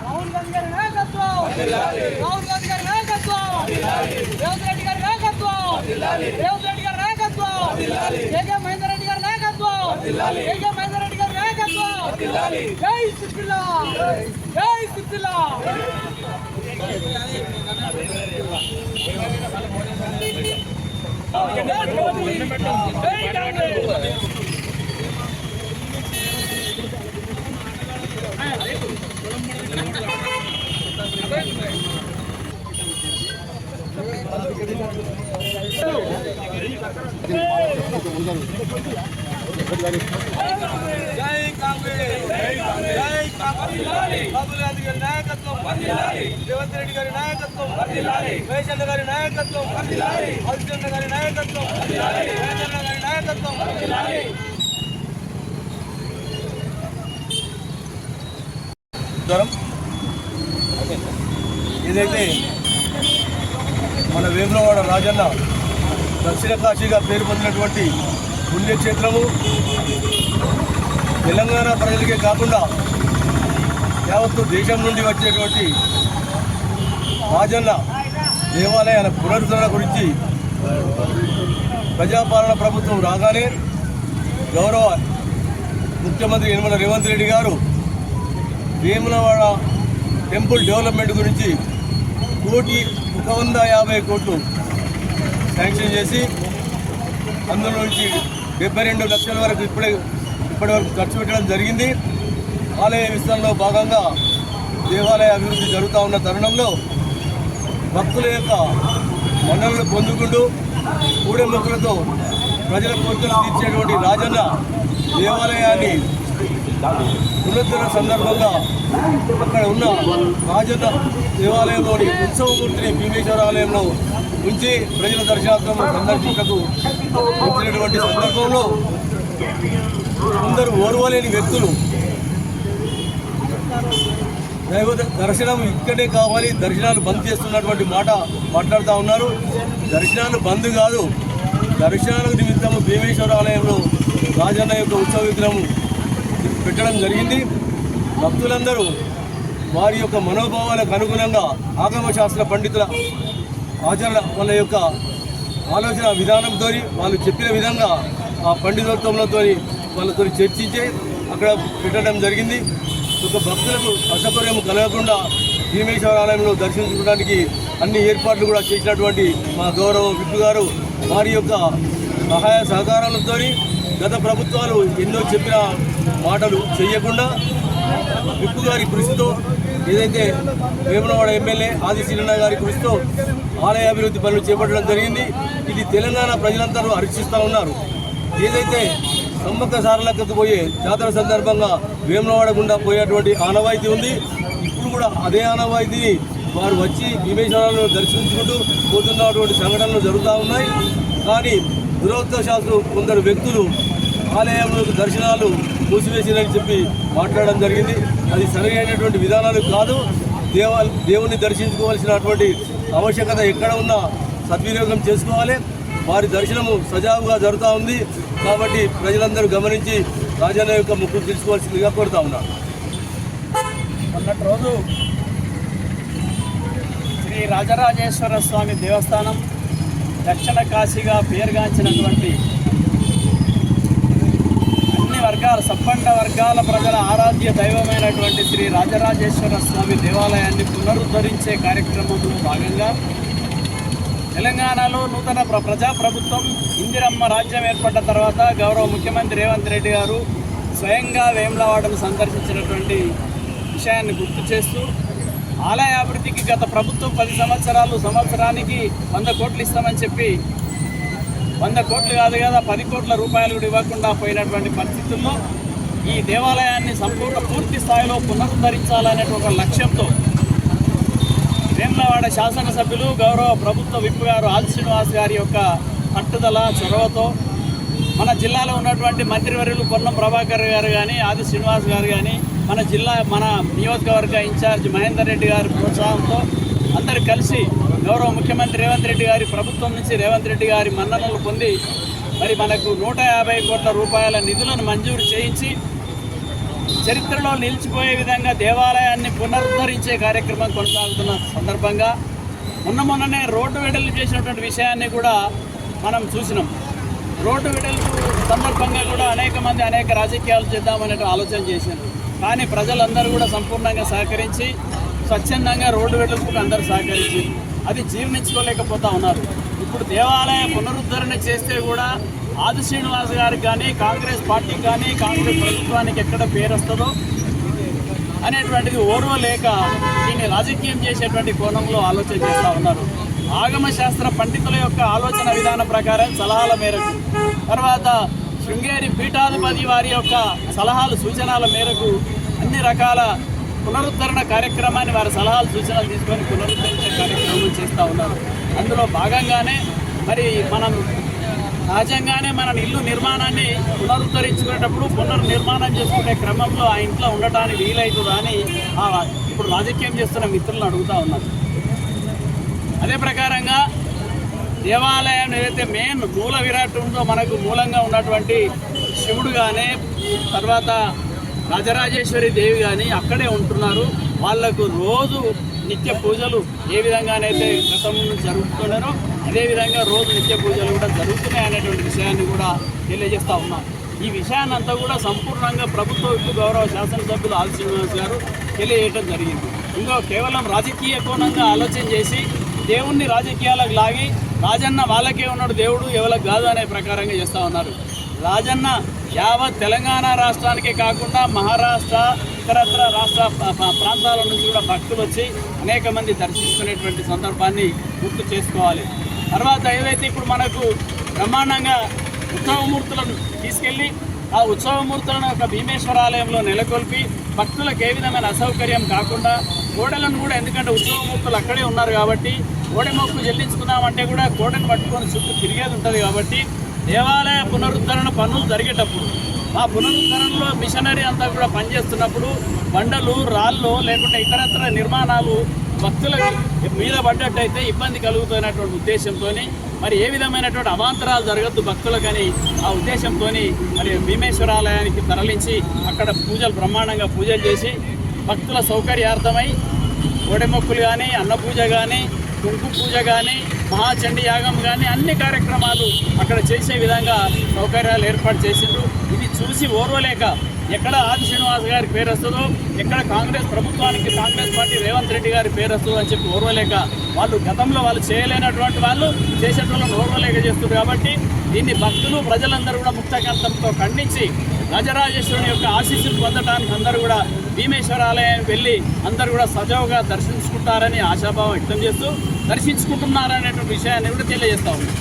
రాహుల్ గాంధీ గారి నాయకత్వం, రాహుల్ గాంధీ గారి నాయకత్వం, రేవంత్ రెడ్డి గారి నాయకత్వం, రేవంత్ రెడ్డి గారి నాయకత్వం, కేకే మహేందర్ రెడ్డి గారి నాయకత్వం, కేకే మహేందర్ రెడ్డి గారి నాయకత్వం. జై సిద్దిల్లా, జై సిద్దిల్లా. జై కాంగ్రెస్, జై కాంగ్రెస్. రాహుల్ గాంధీ గారి నాయకత్వం, రేవంత్ రెడ్డి గారి నాయకత్వం, వేచన్న గారి నాయకత్వం, హరిచంద్ర గారి నాయకత్వం, వేచన్న గారి నాయకత్వం. ఏదైతే మన వేములవాడ రాజన్న దక్షిణ కాశీగా పేరు పొందినటువంటి పుణ్యక్షేత్రము తెలంగాణ ప్రజలకే కాకుండా యావత్తు దేశం నుండి వచ్చేటువంటి రాజన్న దేవాలయాల పునరుద్ధరణ గురించి ప్రజాపాలన ప్రభుత్వం రాగానే గౌరవ ముఖ్యమంత్రి యనమల రేవంత్ రెడ్డి గారు వేములవాడ టెంపుల్ డెవలప్మెంట్ గురించి 150 కోట్లు శాంక్షన్ చేసి అందులో నుంచి 72 లక్షల వరకు ఇప్పటివరకు ఖర్చు పెట్టడం జరిగింది. ఆలయ విస్తరణలో భాగంగా దేవాలయ అభివృద్ధి జరుగుతూ ఉన్న తరుణంలో భక్తుల యొక్క మన్ననలు పొందుకుంటూ కూడె మొక్కులతో ప్రజల కోరికలు తీర్చేటువంటి రాజన్న దేవాలయాన్ని పునరుద్ధరణ సందర్భంగా అక్కడ ఉన్న రాజన్న దేవాలయంలోని ఉత్సవమూర్తిని భీమేశ్వర ఆలయంలో ఉంచి ప్రజల దర్శనార్థం సందర్శించకు వచ్చినటువంటి సందర్భంలో కొందరు ఓర్వలేని వ్యక్తులు దైవ దర్శనం ఇక్కడే కావాలి, దర్శనాలు బంద్ చేస్తున్నటువంటి మాట మాట్లాడుతూ ఉన్నారు. దర్శనాలు బంద్ కాదు, దర్శనాలకు నిమిత్తము భీమేశ్వర ఆలయంలో రాజన్న యొక్క ఉత్సవ విగ్రహం పెట్టడం జరిగింది. భక్తులందరూ వారి యొక్క మనోభావాలకు అనుగుణంగా ఆగమశాస్త్ర పండితుల ఆచరణ వాళ్ళ యొక్క ఆలోచన విధానంతో వాళ్ళు చెప్పిన విధంగా ఆ పండితోత్వంతో వాళ్ళతో చర్చించి అక్కడ పెట్టడం జరిగింది. ఒక భక్తులకు అసౌకర్యం కలగకుండా భీమేశ్వర ఆలయంలో దర్శించుకోవడానికి అన్ని ఏర్పాట్లు కూడా చేసినటువంటి మా గౌరవ విప్పు గారు వారి యొక్క సహాయ సహకారాలతో గత ప్రభుత్వాలు ఎన్నో చెప్పిన మాటలు చేయకుండా విప్పు గారి కృషితో ఏదైతే వేములవాడ ఎమ్మెల్యే ఆది శ్రీరణ గారి కృషితో ఆలయ అభివృద్ధి పనులు చేపట్టడం జరిగింది. ఇది తెలంగాణ ప్రజలందరూ హర్షిస్తూ ఉన్నారు. ఏదైతే సమ్మక్క సారలక్కకు పోయే జాతర సందర్భంగా వేములవాడ గుండా పోయేటువంటి ఆనవాయితీ ఉంది. ఇప్పుడు కూడా అదే ఆనవాయితీని వారు వచ్చి భీమేశ్వరాలను దర్శించుకుంటూ పోతున్నటువంటి సంఘటనలు జరుగుతూ ఉన్నాయి. కానీ దురదృష్టవశాత్తు కొందరు వ్యక్తులు ఆలయంలో దర్శనాలు మూసివేసినని చెప్పి మాట్లాడడం జరిగింది. అది సరైనటువంటి విధానాలు కాదు. దేవుణ్ణి దర్శించుకోవాల్సినటువంటి ఆవశ్యకత ఎక్కడ ఉన్నా సద్వినియోగం చేసుకోవాలి. వారి దర్శనము సజావుగా జరుగుతూ ఉంది. కాబట్టి ప్రజలందరూ గమనించి రాజన్న యొక్క ముక్కులు తెలుసుకోవాల్సిందిగా కోరుతా ఉన్నారు. మొన్నటి రోజు శ్రీ రాజరాజేశ్వర స్వామి దేవస్థానం దక్షిణ కాశీగా పేరుగాంచినటువంటి అన్ని వర్గాల సబ్బండ వర్గాల ప్రజల ఆరాధ్య దైవమైనటువంటి శ్రీ రాజరాజేశ్వర స్వామి దేవాలయాన్ని పునరుద్ధరించే కార్యక్రమంలో భాగంగా తెలంగాణలో నూతన ప్రజాప్రభుత్వం ఇందిరమ్మ రాజ్యం ఏర్పడ్డ తర్వాత గౌరవ ముఖ్యమంత్రి రేవంత్ రెడ్డి గారు స్వయంగా వేములవాడను సందర్శించినటువంటి విషయాన్ని గుర్తు చేస్తూ ఆలయ అభివృద్ధికి గత ప్రభుత్వం 10 సంవత్సరానికి 100 కోట్లు ఇస్తామని చెప్పి 100 కోట్లు కాదు కదా 10 కోట్ల రూపాయలు కూడా ఇవ్వకుండా పోయినటువంటి పరిస్థితుల్లో ఈ దేవాలయాన్ని పూర్తి స్థాయిలో పునరుద్ధరించాలనే ఒక లక్ష్యంతో వేములవాడ శాసనసభ్యులు గౌరవ ప్రభుత్వ విప్ గారు ఆది శ్రీనివాస్ గారి యొక్క పట్టుదల చొరవతో మన జిల్లాలో ఉన్నటువంటి మంత్రివర్యులు పొన్నం ప్రభాకర్ గారు కానీ ఆది శ్రీనివాస్ గారు కానీ మన నియోజకవర్గ ఇన్ఛార్జ్ మహేందర్ రెడ్డి గారి ప్రోత్సాహంతో అందరు కలిసి గౌరవ ముఖ్యమంత్రి రేవంత్ రెడ్డి గారి ప్రభుత్వం నుంచి రేవంత్ రెడ్డి గారి మన్ననలు పొంది మరి మనకు 150 కోట్ల రూపాయల నిధులను మంజూరు చేయించి చరిత్రలో నిలిచిపోయే విధంగా దేవాలయాన్ని పునరుద్ధరించే కార్యక్రమం కొనసాగుతున్న సందర్భంగా మొన్ననే రోడ్డు వెడల్పు చేసినటువంటి విషయాన్ని కూడా మనం చూసినాం. రోడ్డు వెడల్పు సందర్భంగా కూడా అనేక రాజకీయాలు చేద్దామనే ఆలోచన చేశారు. కానీ ప్రజలందరూ కూడా సంపూర్ణంగా సహకరించి స్వచ్ఛందంగా రోడ్డు వెడల్పుకు అందరూ సహకరించి అది జీర్ణించుకోలేకపోతా ఉన్నారు. ఇప్పుడు దేవాలయ పునరుద్ధరణ చేస్తే కూడా ఆది శ్రీనివాస్ గారికి కానీ కాంగ్రెస్ పార్టీకి కానీ కాంగ్రెస్ ప్రభుత్వానికి ఎక్కడ పేరు వస్తుందో అనేటువంటిది ఓర్వలేక దీన్ని రాజకీయం చేసేటువంటి కోణంలో ఆలోచన చేస్తూ ఉన్నారు. ఆగమశాస్త్ర పండితుల యొక్క ఆలోచన విధానం ప్రకారం సలహాల మేరకు తర్వాత శృంగేరి పీఠాధిపతి వారి యొక్క సలహాలు సూచనల మేరకు అన్ని రకాల పునరుద్ధరణ కార్యక్రమాన్ని వారి సలహాలు సూచనలు తీసుకొని పునరుద్ధరించే కార్యక్రమం చేస్తూ ఉన్నారు. అందులో భాగంగానే మరి మనం సహజంగానే మన ఇల్లు నిర్మాణాన్ని పునరుద్ధరించుకునేటప్పుడు పునర్నిర్మాణం చేసుకునే క్రమంలో ఆ ఇంట్లో ఉండటానికి వీలవుతుందా అని ఇప్పుడు రాజకీయం చేస్తున్న మిత్రులను అడుగుతూ ఉన్నాను. అదే ప్రకారంగా దేవాలయం ఏదైతే మెయిన్ మూల విరాట్ ఉందో మనకు మూలంగా ఉన్నటువంటి శివుడు కానీ తర్వాత రాజరాజేశ్వరి దేవి కానీ అక్కడే ఉంటున్నారు. వాళ్లకు రోజు నిత్య పూజలు ఏ విధంగానైతే గతంలో జరుగుతున్నారో అదేవిధంగా రోజు నిత్య పూజలు కూడా జరుగుతున్నాయి అనేటువంటి విషయాన్ని కూడా తెలియజేస్తూ ఉన్నాం. ఈ విషయాన్ని అంతా కూడా సంపూర్ణంగా ప్రభుత్వ గౌరవ శాసనసభ్యులు ఆది శ్రీనివాస్ గారు తెలియజేయడం జరిగింది. ఇంకో కేవలం రాజకీయ కోణంగా ఆలోచన చేసి దేవుణ్ణి రాజకీయాలకు లాగి రాజన్న వాళ్ళకే ఉన్నాడు దేవుడు ఎవరికి కాదు అనే ప్రకారంగా చేస్తూ ఉన్నారు. రాజన్న యావత్ తెలంగాణ రాష్ట్రానికే కాకుండా మహారాష్ట్ర ఇతరత్ర రాష్ట్ర ప్రాంతాల నుంచి కూడా భక్తులు వచ్చి అనేక మంది దర్శించుకునేటువంటి సందర్భాన్ని గుర్తు చేసుకోవాలి. తర్వాత ఏదైతే ఇప్పుడు మనకు బ్రహ్మాండంగా ఉత్సవమూర్తులను తీసుకెళ్ళి ఆ ఉత్సవమూర్తులను ఒక భీమేశ్వర ఆలయంలో నెలకొల్పి భక్తులకు ఏ విధమైన అసౌకర్యం కాకుండా కోడలను కూడా, ఎందుకంటే ఉత్సవమూర్తులు అక్కడే ఉన్నారు కాబట్టి కోడె మొక్కు చెల్లించుకుందామంటే కూడా కోడెను పట్టుకొని చుట్టూ తిరిగేది ఉంటుంది. కాబట్టి దేవాలయ పునరుద్ధరణ పనులు జరిగేటప్పుడు ఆ పునరుద్ధరణలో మిషనరీ అంతా కూడా పనిచేస్తున్నప్పుడు బండలు రాళ్ళు లేకుంటే ఇతరత్ర నిర్మాణాలు భక్తులకు మీద పడ్డట్టయితే ఇబ్బంది కలుగుతున్నటువంటి ఉద్దేశంతో మరి ఏ విధమైనటువంటి అవాంతరాలు జరగద్దు భక్తులకని ఆ ఉద్దేశంతో మరి భీమేశ్వరాలయానికి తరలించి అక్కడ బ్రహ్మాండంగా పూజలు చేసి భక్తుల సౌకర్యార్థమై కోడెమొక్కులు కానీ అన్నపూజ కానీ కుంకు పూజ కానీ మహాచండీ యాగం కానీ అన్ని కార్యక్రమాలు అక్కడ చేసే విధంగా సౌకర్యాలు ఏర్పాటు చేసిండ్రు. ఇది చూసి ఓర్వలేక ఎక్కడ ఆది శ్రీనివాస్ గారికి పేరు వస్తుందో, ఎక్కడ కాంగ్రెస్ ప్రభుత్వానికి కాంగ్రెస్ పార్టీ రేవంత్ రెడ్డి గారి పేరు వస్తుందో అని చెప్పి ఓర్వలేక వాళ్ళు గతంలో వాళ్ళు చేయలేనటువంటి వాళ్ళు చేసేటోళ్ళని ఓర్వలేక చేస్తున్నారు. కాబట్టి దీన్ని భక్తులు ప్రజలందరూ కూడా ముక్తకంఠంతో ఖండించి రాజరాజేశ్వరుని యొక్క ఆశీస్సులు పొందడానికి అందరూ కూడా భీమేశ్వర ఆలయానికి వెళ్ళి అందరూ కూడా సజావుగా దర్శించుకుంటారని ఆశాభావం వ్యక్తం చేస్తూ దర్శించుకుంటున్నారనేటువంటి విషయాన్ని కూడా తెలియజేస్తా ఉన్నాం.